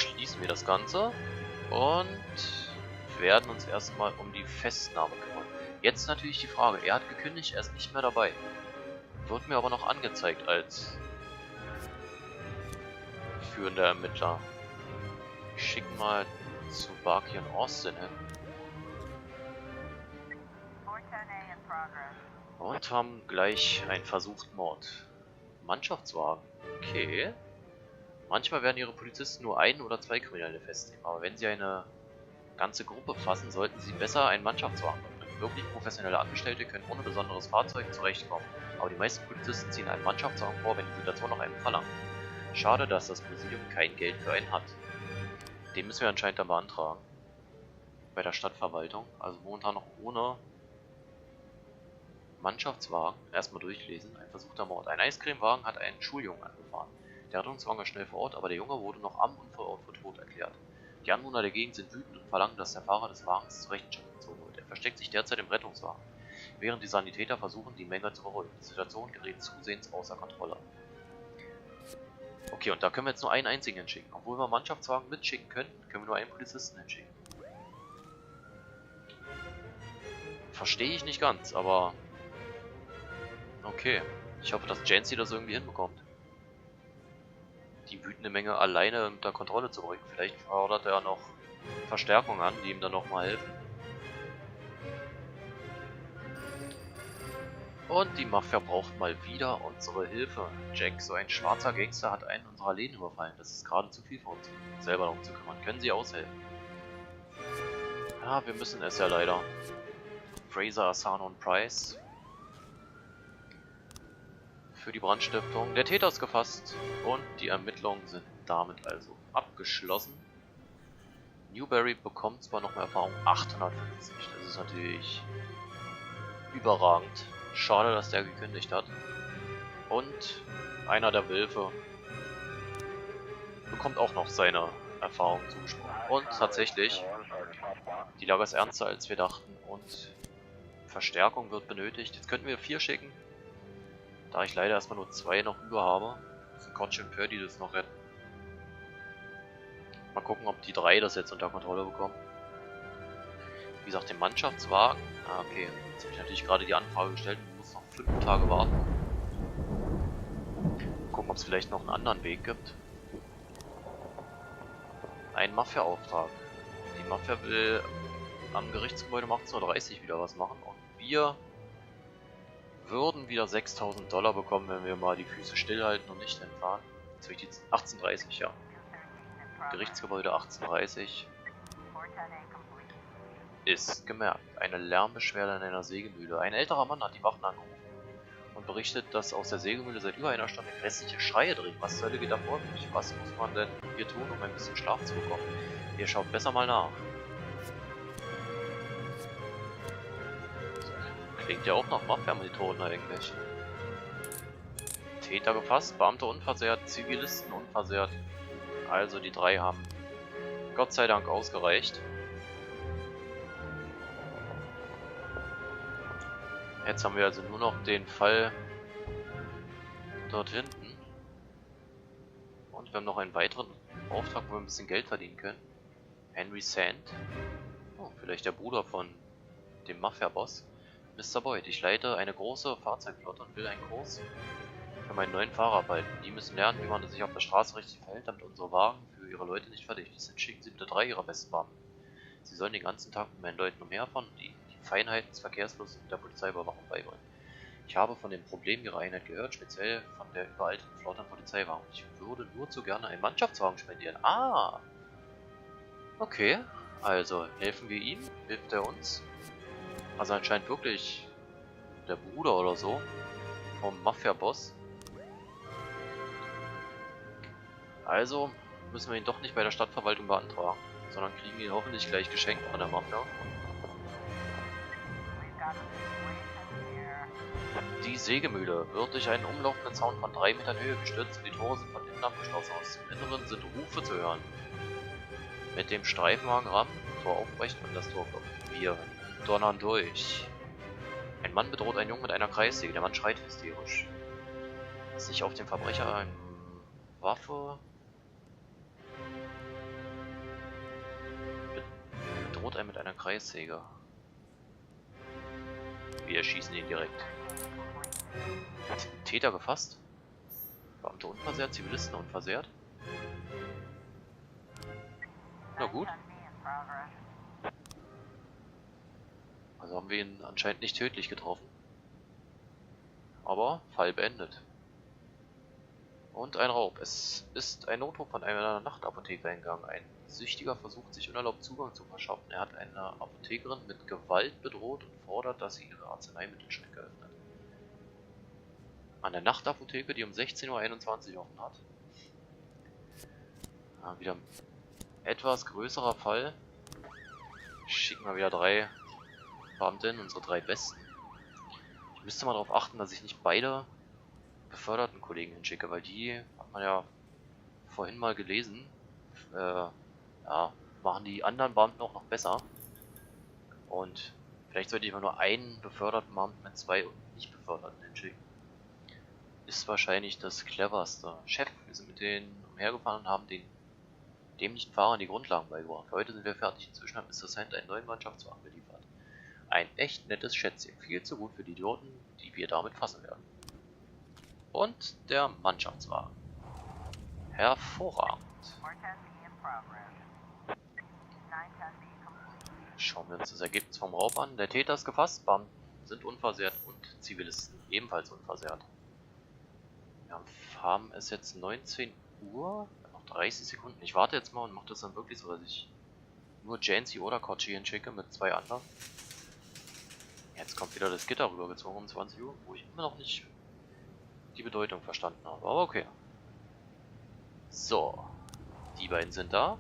schließen wir das Ganze und werden uns erstmal um die Festnahme kümmern. Jetzt natürlich die Frage, er hat gekündigt, er ist nicht mehr dabei. Wird mir aber noch angezeigt als führender Ermittler. Ich schicke mal zu Barky und Austin hin. Und haben gleich einen versuchten Mord. Mannschaftswagen. Okay. Manchmal werden ihre Polizisten nur ein oder zwei Kriminelle festnehmen, aber wenn sie eine ganze Gruppe fassen, sollten sie besser einen Mannschaftswagen mitbringen. Wirklich professionelle Angestellte können ohne besonderes Fahrzeug zurechtkommen, aber die meisten Polizisten ziehen einen Mannschaftswagen vor, wenn die Situation nach einem verlangt. Schade, dass das Präsidium kein Geld für einen hat. Den müssen wir anscheinend dann beantragen. Bei der Stadtverwaltung. Also momentan noch ohne Mannschaftswagen. Erstmal durchlesen. Ein versuchter Mord. Ein Eiscremewagen hat einen Schuljungen angefahren. Der Rettungswagen war schnell vor Ort, aber der Junge wurde noch am Unfallort für tot erklärt. Die Anwohner der Gegend sind wütend und verlangen, dass der Fahrer des Wagens zur Rechenschaft gezogen wird. Er versteckt sich derzeit im Rettungswagen, während die Sanitäter versuchen, die Menge zu beruhigen. Die Situation gerät zusehends außer Kontrolle. Okay, und da können wir jetzt nur einen einzigen hinschicken. Obwohl wir Mannschaftswagen mitschicken könnten, können wir nur einen Polizisten hinschicken. Verstehe ich nicht ganz, aber okay. Ich hoffe, dass Jancy das irgendwie hinbekommt, die wütende Menge alleine unter Kontrolle zu bringen. Vielleicht fordert er noch Verstärkung an, die ihm dann nochmal helfen. Und die Mafia braucht mal wieder unsere Hilfe. Jack, so ein schwarzer Gangster, hat einen unserer Läden überfallen. Das ist gerade zu viel für uns, selber darum zu kümmern. Können Sie aushelfen? Ja, wir müssen es ja leider. Fraser, Asano und Price für die Brandstiftung. Der Täter ist gefasst und die Ermittlungen sind damit also abgeschlossen. Newberry bekommt zwar noch mehr Erfahrung, 850. Das ist natürlich überragend. Schade, dass der gekündigt hat. Und einer der Wölfe bekommt auch noch seine Erfahrung zugesprochen. Und tatsächlich, die Lage ist ernster als wir dachten und Verstärkung wird benötigt. Jetzt könnten wir 4 schicken, da ich leider erstmal nur 2 noch über habe. Das sind Koch und Purdy, die das noch retten. Mal gucken, ob die 3 das jetzt unter Kontrolle bekommen. Wie gesagt, den Mannschaftswagen. Ah, okay. Jetzt habe ich natürlich gerade die Anfrage gestellt und muss noch 5 Tage warten. Gucken, ob es vielleicht noch einen anderen Weg gibt. Ein Mafia-Auftrag. Die Mafia will am Gerichtsgebäude um 18:30 Uhr wieder was machen und wir würden wieder $6.000 bekommen, wenn wir mal die Füße stillhalten und nicht hinfahren. Jetzt habe ich die 18:30 Uhr, ja. Gerichtsgebäude 18:30 Uhr. Ist gemerkt. Eine Lärmbeschwerde in einer Sägemühle. Ein älterer Mann hat die Wachen angerufen und berichtet, dass aus der Sägemühle seit über einer Stunde grässliche Schreie dringen. Was zur Hölle geht da vor? Was muss man denn hier tun, um ein bisschen Schlaf zu bekommen? Ihr schaut besser mal nach. Klingt ja auch nach Mafia-Methoden eigentlich. Täter gefasst, Beamte unversehrt, Zivilisten unversehrt. Also die 3 haben Gott sei Dank ausgereicht. Jetzt haben wir also nur noch den Fall dort hinten. Und wir haben noch einen weiteren Auftrag, wo wir ein bisschen Geld verdienen können. Henry Sand. Oh, vielleicht der Bruder von dem Mafia-Boss. Mr. Boyd, ich leite eine große Fahrzeugflotte und will einen Kurs für meinen neuen Fahrer abhalten. Die müssen lernen, wie man sich auf der Straße richtig verhält, damit unsere Wagen für ihre Leute nicht verdächtig sind. Schicken Sie bitte 3 ihrer besten Beamten. Sie sollen den ganzen Tag mit meinen Leuten umherfahren und ihnen die Feinheiten des Verkehrsflusses und der Polizeiüberwachung beibringen. Ich habe von den Problemen Ihrer Einheit gehört, speziell von der überalteten Flotte an Polizeiwagen. Ich würde nur zu gerne einen Mannschaftswagen spendieren. Ah! Okay, also helfen wir ihm, hilft er uns. Also anscheinend wirklich der Bruder oder so vom Mafia-Boss. Also müssen wir ihn doch nicht bei der Stadtverwaltung beantragen, sondern kriegen ihn hoffentlich gleich geschenkt von der Mafia. Die Sägemühle wird durch einen umlaufenden Zaun von 3 Metern Höhe gestützt und die Tore sind von innen abgeschlossen. Aus dem Inneren sind Rufe zu hören. Mit dem Streifenwagen rammen, Tor aufbrechen und das Tor klopfen. Wir donnern durch. Ein Mann bedroht einen Jungen mit einer Kreissäge. Der Mann schreit hysterisch. Sich auf den Verbrecher eine Waffe bedroht einen mit einer Kreissäge. Wir erschießen ihn direkt. Täter gefasst. Beamte unversehrt, Zivilisten unversehrt. Na gut. Also haben wir ihn anscheinend nicht tödlich getroffen. Aber Fall beendet. Und ein Raub. Es ist ein Notruf von einer Nachtapotheke eingegangen. Ein Süchtiger versucht sich unerlaubt Zugang zu verschaffen. Er hat eine Apothekerin mit Gewalt bedroht und fordert, dass sie ihre Arzneimittelschränke öffnet. An der Nachtapotheke, die um 16:21 Uhr offen hat. Ja, wieder ein etwas größerer Fall. Schicken wir wieder 3 Beamtinnen, unsere 3 Besten. Ich müsste mal darauf achten, dass ich nicht beide beförderten Kollegen hinschicke, weil die, hat man ja vorhin mal gelesen, ja, machen die anderen Beamten auch noch besser. Und vielleicht sollte ich mal nur einen beförderten Beamten mit 2 nicht beförderten hinschicken. Ist wahrscheinlich das cleverste. Chef, wir sind mit denen umhergefahren und haben den dämlichen Fahrern die Grundlagen beigebracht. Heute sind wir fertig. Inzwischen hat Mr. Sand einen neuen Mannschaftswagen geliefert. Ein echt nettes Schätzchen. Viel zu gut für die Idioten, die wir damit fassen werden. Und der Mannschaftswagen. Hervorragend. Schauen wir uns das Ergebnis vom Raub an. Der Täter ist gefasst, Beamten sind unversehrt und Zivilisten ebenfalls unversehrt. Wir haben es jetzt 19 Uhr, noch 30 Sekunden. Ich warte jetzt mal und mache das dann wirklich so, dass ich nur Jancy oder Kochi hinschicke mit 2 anderen. Jetzt kommt wieder das Gitter rübergezogen um 20 Uhr, wo ich immer noch nicht die Bedeutung verstanden habe, aber okay. So, die beiden sind da.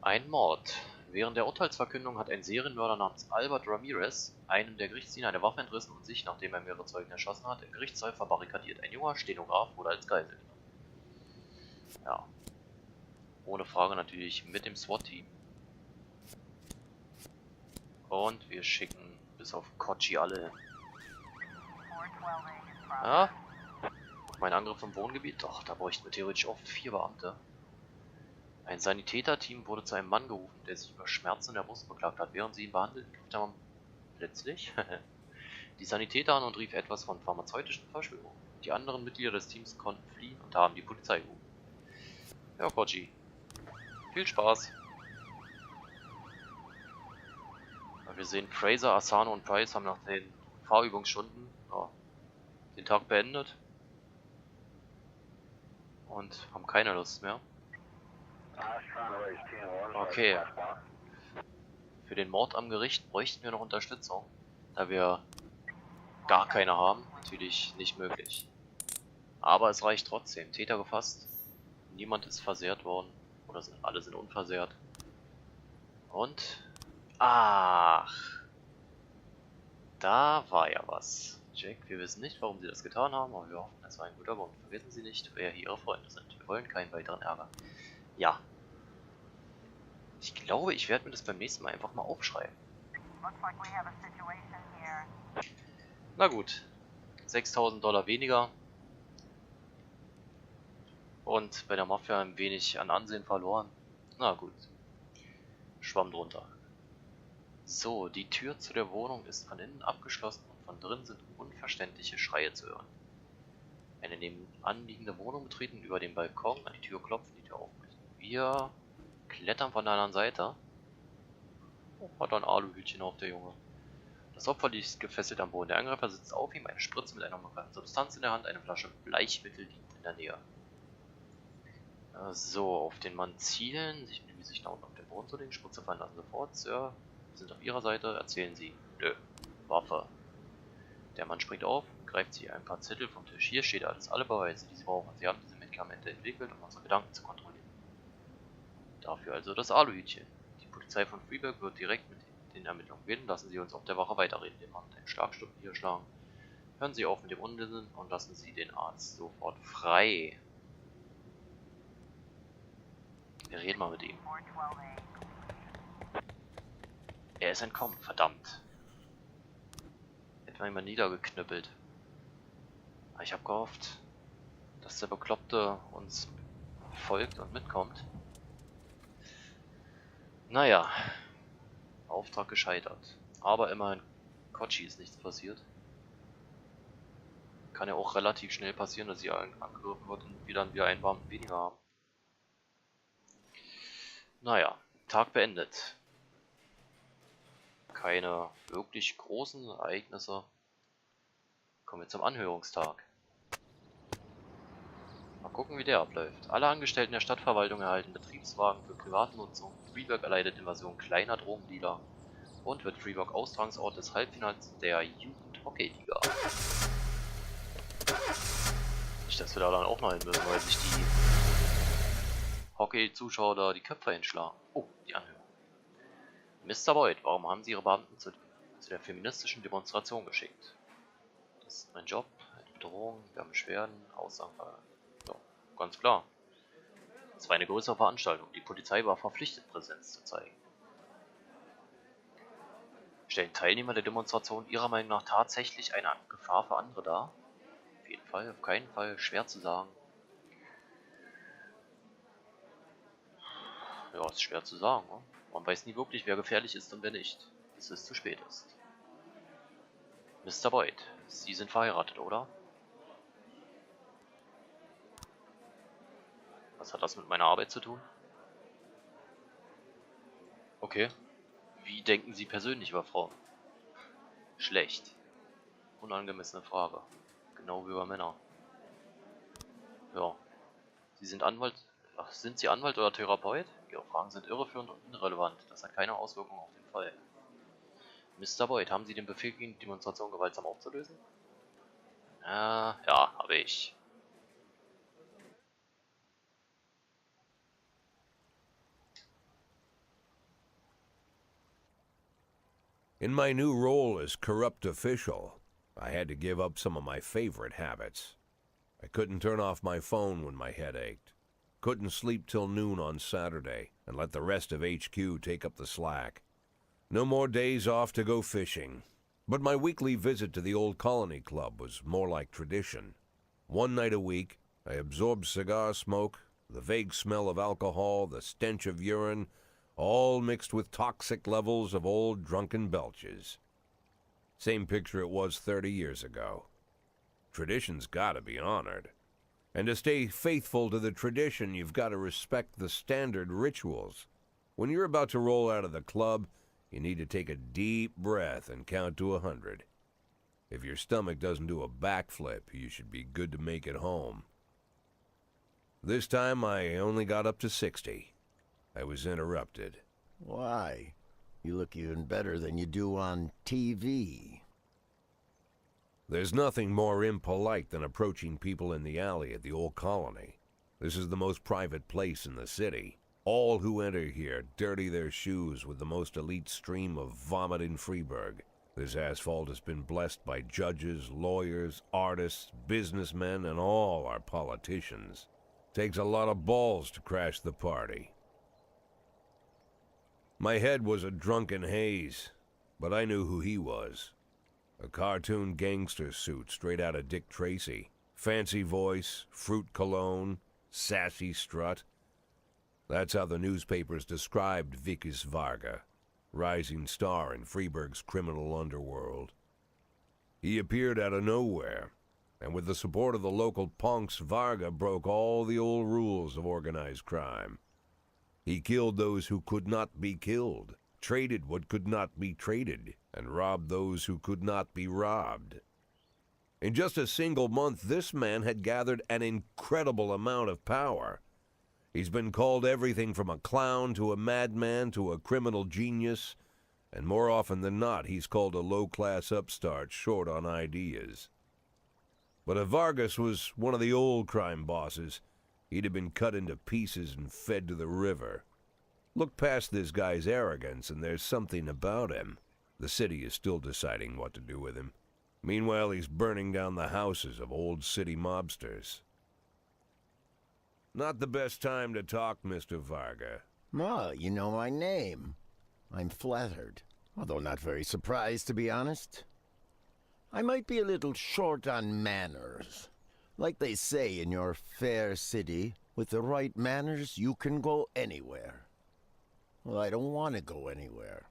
Ein Mord. Während der Urteilsverkündung hat ein Serienmörder namens Albert Ramirez einem der Gerichtsdiener eine Waffe entrissen und sich, nachdem er mehrere Zeugen erschossen hat, im Gerichtssaal verbarrikadiert. Ein junger Stenograf wurde als Geisel genommen. Ja. Ohne Frage natürlich mit dem SWAT-Team. Und wir schicken bis auf Kochi alle hin. Ja. Mein Angriff im Wohngebiet? Doch, da bräuchten wir theoretisch auch 4 Beamte. Ein Sanitäterteam wurde zu einem Mann gerufen, der sich über Schmerzen in der Brust beklagt hat. Während sie ihn behandelten, griff der Mann plötzlich die Sanitäter an und rief etwas von pharmazeutischen Verschwörungen. Die anderen Mitglieder des Teams konnten fliehen und haben die Polizei gerufen. Ja, Kochi. Viel Spaß. Wir sehen, Fraser, Asano und Price haben nach den Fahrübungsstunden den Tag beendet. Und haben keine Lust mehr. Okay. Für den Mord am Gericht bräuchten wir noch Unterstützung. Da wir gar keine haben, natürlich nicht möglich. Aber es reicht trotzdem. Täter gefasst. Niemand ist versehrt worden. Oder alle sind unversehrt. Und... Ach. Da war ja was. Jack, wir wissen nicht, warum sie das getan haben, aber wir hoffen, es war ein guter Grund. Vergessen Sie nicht, wer hier Ihre Freunde sind. Wir wollen keinen weiteren Ärger. Ja. Ich glaube, ich werde mir das beim nächsten Mal einfach mal aufschreiben. Na gut. $6.000 weniger. Und bei der Mafia ein wenig an Ansehen verloren. Na gut. Schwamm drunter. So, die Tür zu der Wohnung ist von innen abgeschlossen und von drinnen sind unverständliche Schreie zu hören. Eine nebenan liegende Wohnung betreten, über den Balkon, an die Tür klopfen, die Tür aufbricht. Wir klettern von der anderen Seite. Oh, hat ein Aluhütchen auf, der Junge. Das Opfer liegt gefesselt am Boden. Der Angreifer sitzt auf ihm, eine Spritze mit einer markanten Substanz in der Hand, eine Flasche Bleichmittel liegt in der Nähe. So, auf den Mann zielen, sich mit dem Gesicht nach unten auf den Boden zu legen, Spritze fallen lassen sofort, Sir. Sind auf ihrer Seite, erzählen sie. Nö. Waffe. Der Mann springt auf, greift sie ein paar Zettel vom Tisch. Hier steht alles, alle Beweise, die sie brauchen. Sie haben diese Medikamente entwickelt, um unsere Gedanken zu kontrollieren. Dafür also das Aluhütchen. Die Polizei von Freeburg wird direkt mit den Ermittlungen beginnen. Lassen Sie uns auf der Wache weiterreden. Den Mann mit den Schlagstunden hier schlagen. Hören Sie auf mit dem Unsinn und lassen Sie den Arzt sofort frei. Wir reden mal mit ihm. Er ist entkommen, verdammt. Hätten wir ihn mal niedergeknüppelt. Aber ich habe gehofft, dass der Bekloppte uns folgt und mitkommt. Naja, Auftrag gescheitert. Aber immerhin, Kochi ist nichts passiert. Kann ja auch relativ schnell passieren, dass sie angegriffen wird und wir dann wieder einen Beamten weniger haben. Naja, Tag beendet. Keine wirklich großen Ereignisse. Kommen wir zum Anhörungstag. Mal gucken, wie der abläuft. Alle Angestellten der Stadtverwaltung erhalten Betriebswagen für private Nutzung. Freeburg erleidet Invasion kleiner Drogendealer und wird Freeburg Austragungsort des Halbfinals der Jugendhockeyliga. Nicht, dass wir da dann auch noch hin müssen, weil sich die Hockey-Zuschauer da die Köpfe hinschlagen. Oh, die Anhörung. Mr. Boyd, warum haben Sie Ihre Beamten zu der feministischen Demonstration geschickt? Das ist mein Job, eine Bedrohung, wir haben Beschwerden, Aussagen. Ja, ganz klar. Es war eine größere Veranstaltung. Die Polizei war verpflichtet, Präsenz zu zeigen. Stellen Teilnehmer der Demonstration Ihrer Meinung nach tatsächlich eine Gefahr für andere dar? Auf jeden Fall, auf keinen Fall, schwer zu sagen. Ja, ist schwer zu sagen. Ne? Man weiß nie wirklich, wer gefährlich ist und wer nicht, bis es zu spät ist. Mr. Boyd, Sie sind verheiratet, oder? Was hat das mit meiner Arbeit zu tun? Okay. Wie denken Sie persönlich über Frauen? Schlecht. Unangemessene Frage. Genau wie über Männer. Ja. Sie sind Anwalt. Ach, sind Sie Anwalt oder Therapeut? Ihre Fragen sind irreführend und irrelevant. Das hat keine Auswirkungen auf den Fall. Mr. Boyd, haben Sie den Befehl gegeben, die Demonstration gewaltsam aufzulösen? Ja, habe ich. In my new role as corrupt official, I had to give up some of my favorite habits. I couldn't turn off my phone when my head ached. Couldn't sleep till noon on Saturday and let the rest of HQ take up the slack. No more days off to go fishing. But my weekly visit to the old colony club was more like tradition. One night a week, I absorbed cigar smoke, the vague smell of alcohol, the stench of urine, all mixed with toxic levels of old drunken belches. Same picture it was 30 years ago. Tradition's gotta be honored. And to stay faithful to the tradition, you've got to respect the standard rituals. When you're about to roll out of the club, you need to take a deep breath and count to 100. If your stomach doesn't do a backflip, you should be good to make it home. This time I only got up to 60. I was interrupted. Why? You look even better than you do on TV. There's nothing more impolite than approaching people in the alley at the old colony. This is the most private place in the city. All who enter here dirty their shoes with the most elite stream of vomit in Freeburg. This asphalt has been blessed by judges, lawyers, artists, businessmen, and all our politicians. Takes a lot of balls to crash the party. My head was a drunken haze, but I knew who he was. A cartoon gangster suit straight out of Dick Tracy. Fancy voice, fruit cologne, sassy strut. That's how the newspapers described Vikas Varga, rising star in Freeburg's criminal underworld. He appeared out of nowhere, and with the support of the local punks, Varga broke all the old rules of organized crime. He killed those who could not be killed, traded what could not be traded, and robbed those who could not be robbed. In just a single month, this man had gathered an incredible amount of power. He's been called everything from a clown to a madman to a criminal genius, and more often than not, he's called a low-class upstart short on ideas. But if Vargas was one of the old crime bosses, he'd have been cut into pieces and fed to the river. Look past this guy's arrogance, and there's something about him. The city is still deciding what to do with him. Meanwhile, he's burning down the houses of old city mobsters. Not the best time to talk, Mr. Varga. Well, you know my name. I'm flattered, although not very surprised, to be honest. I might be a little short on manners. Like they say in your fair city, with the right manners, you can go anywhere. Well, I don't want to go anywhere.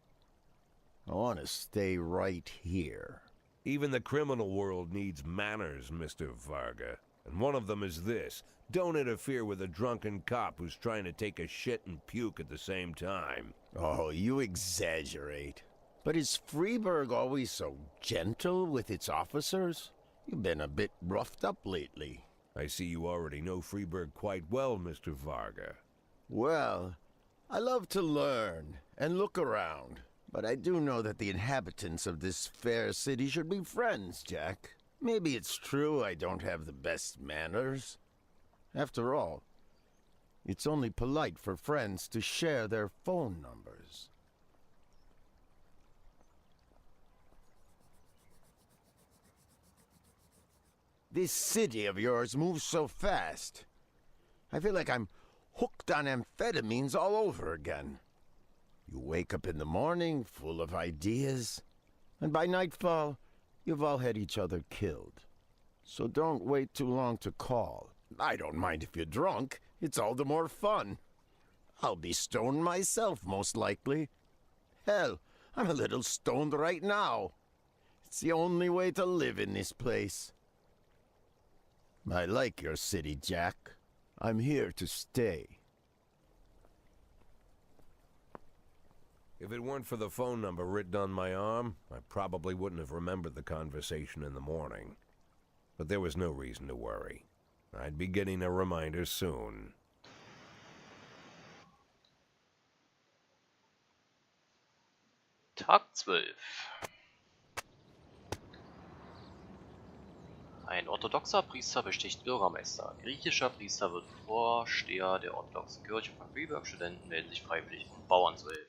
I want to stay right here. Even the criminal world needs manners, Mr. Varga. And one of them is this. Don't interfere with a drunken cop who's trying to take a shit and puke at the same time. Oh, you exaggerate. But is Freeburg always so gentle with its officers? You've been a bit roughed up lately. I see you already know Freeburg quite well, Mr. Varga. Well, I love to learn and look around. But I do know that the inhabitants of this fair city should be friends, Jack. Maybe it's true I don't have the best manners. After all, it's only polite for friends to share their phone numbers. This city of yours moves so fast. I feel like I'm hooked on amphetamines all over again. You wake up in the morning full of ideas, and by nightfall, you've all had each other killed. So don't wait too long to call. I don't mind if you're drunk. It's all the more fun. I'll be stoned myself, most likely. Hell, I'm a little stoned right now. It's the only way to live in this place. I like your city, Jack. I'm here to stay. If it weren't for the phone number written on my arm, I probably wouldn't have remembered the conversation in the morning. But there was no reason to worry. I'd be getting a reminder soon. Tag 12. Ein orthodoxer Priester besticht Bürgermeister. Griechischer Priester wird Vorsteher der orthodoxen Kirche von Freeburg. Studenten melden sich freiwillig, um Bauern zu helfen.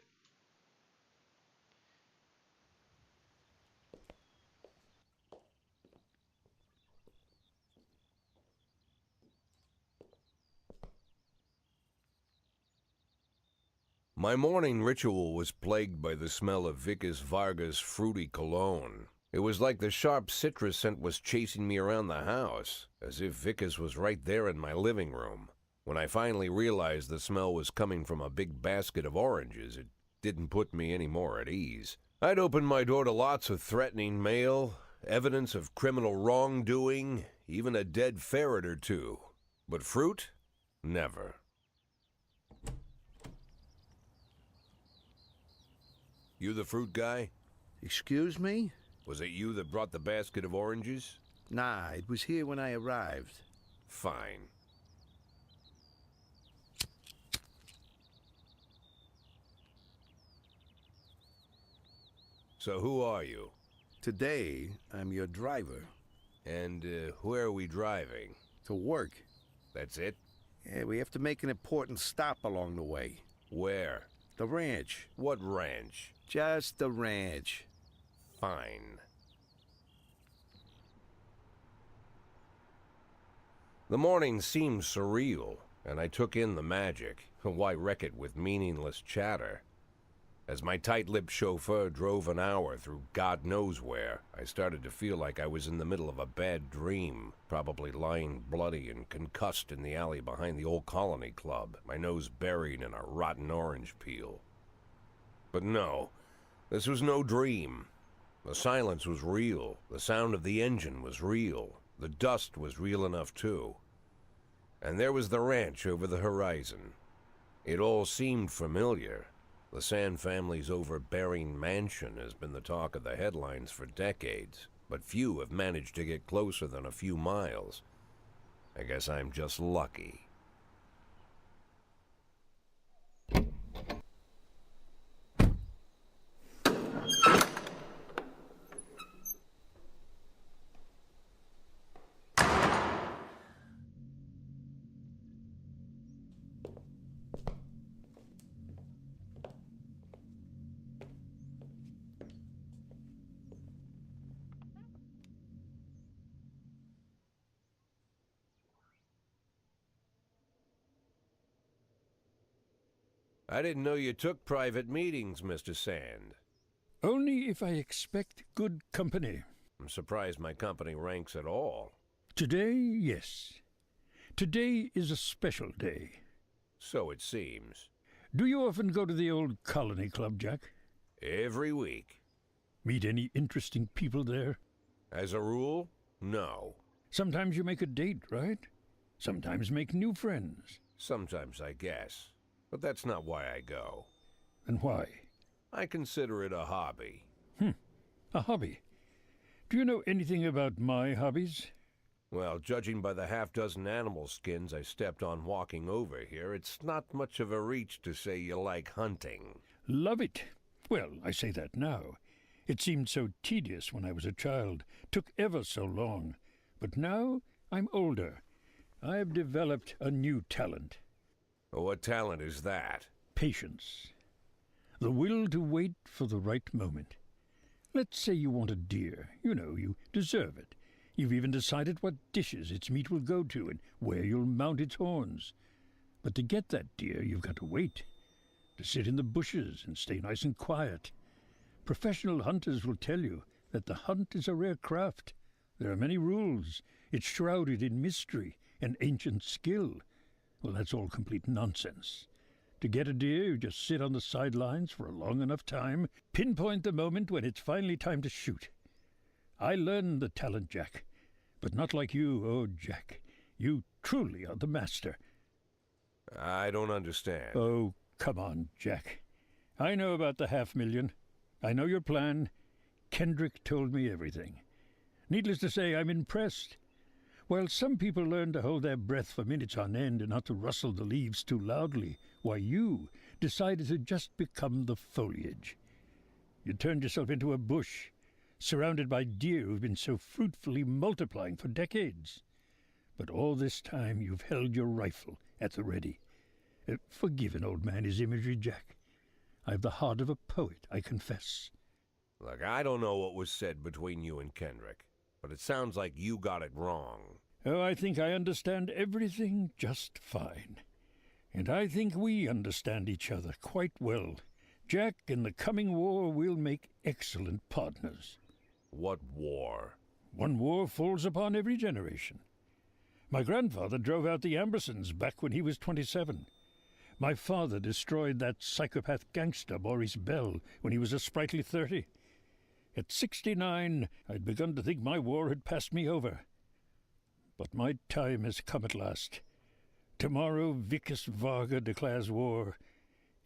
My morning ritual was plagued by the smell of Vickers Varga's fruity cologne. It was like the sharp citrus scent was chasing me around the house, as if Vickers was right there in my living room. When I finally realized the smell was coming from a big basket of oranges, it didn't put me any more at ease. I'd opened my door to lots of threatening mail, evidence of criminal wrongdoing, even a dead ferret or two. But fruit? Never. You the fruit guy? Excuse me? Was it you that brought the basket of oranges? Nah, it was here when I arrived. Fine. So who are you? Today, I'm your driver. And where are we driving? To work. That's it? Yeah, we have to make an important stop along the way. Where? The ranch. What ranch? Just the ranch. Fine. The morning seemed surreal, and I took in the magic. Why wreck it with meaningless chatter? As my tight-lipped chauffeur drove an hour through God knows where, I started to feel like I was in the middle of a bad dream, probably lying bloody and concussed in the alley behind the old Colony Club, my nose buried in a rotten orange peel. But no, this was no dream. The silence was real, the sound of the engine was real, the dust was real enough too. And there was the ranch over the horizon. It all seemed familiar. The Sand family's overbearing mansion has been the talk of the headlines for decades, but few have managed to get closer than a few miles. I guess I'm just lucky. I didn't know you took private meetings, Mr. Sand. Only if I expect good company. I'm surprised my company ranks at all. Today, yes. Today is a special day. So it seems. Do you often go to the old colony club, Jack? Every week. Meet any interesting people there? As a rule, no. Sometimes you make a date, right? Sometimes make new friends. Sometimes, I guess. But that's not why I go. And why? I consider it a hobby. A hobby. Do you know anything about my hobbies? Well, judging by the half-dozen animal skins I stepped on walking over here, it's not much of a reach to say you like hunting. Love it. Well, I say that now. It seemed so tedious when I was a child. Took ever so long. But now I'm older. I've developed a new talent. What talent is that? Patience. The will to wait for the right moment. Let's say you want a deer. You know, you deserve it. You've even decided what dishes its meat will go to and where you'll mount its horns. But to get that deer, you've got to wait. To sit in the bushes and stay nice and quiet. Professional hunters will tell you that the hunt is a rare craft. There are many rules. It's shrouded in mystery and ancient skill. Well, that's all complete nonsense. To get a deer, you just sit on the sidelines for a long enough time, pinpoint the moment when it's finally time to shoot. I learned the talent, Jack, but not like you, oh, Jack. You truly are the master. I don't understand. Oh, come on, Jack. I know about the 500,000. I know your plan. Kendrick told me everything. Needless to say, I'm impressed. While some people learn to hold their breath for minutes on end and not to rustle the leaves too loudly, why you decided to just become the foliage. You turned yourself into a bush, surrounded by deer who've been so fruitfully multiplying for decades. But all this time you've held your rifle at the ready. Forgive an old man his imagery, Jack. I've the heart of a poet, I confess. Look, I don't know what was said between you and Kendrick, but it sounds like you got it wrong. Oh, I think I understand everything just fine. And I think we understand each other quite well. Jack, in the coming war, we'll make excellent partners. What war? One war falls upon every generation. My grandfather drove out the Ambersons back when he was 27. My father destroyed that psychopath gangster, Maurice Bell, when he was a sprightly 30. At 69, I'd begun to think my war had passed me over. But my time has come at last. Tomorrow Vicus Varga declares war,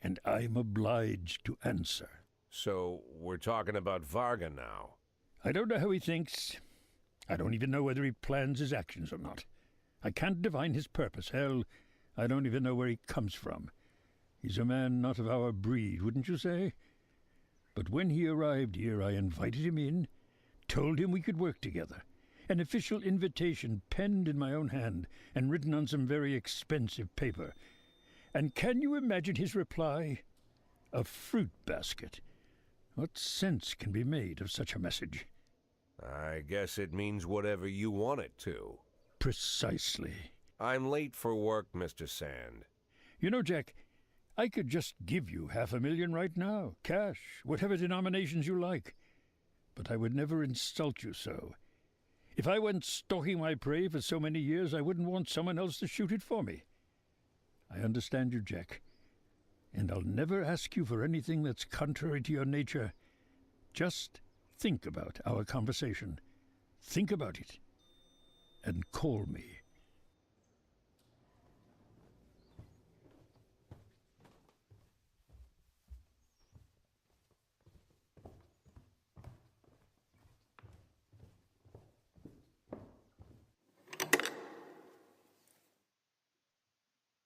and I'm obliged to answer. So, we're talking about Varga now. I don't know how he thinks. I don't even know whether he plans his actions or not. I can't divine his purpose. Hell, I don't even know where he comes from. He's a man not of our breed, wouldn't you say? But when he arrived here, I invited him in, told him we could work together. An official invitation penned in my own hand and written on some very expensive paper. And can you imagine his reply? A fruit basket. What sense can be made of such a message? I guess it means whatever you want it to. Precisely. I'm late for work, Mr. Sand. You know, Jack, I could just give you 500,000 right now, cash, whatever denominations you like. But I would never insult you so. If I went stalking my prey for so many years, I wouldn't want someone else to shoot it for me. I understand you, Jack, and I'll never ask you for anything that's contrary to your nature. Just think about our conversation. Think about it, and call me.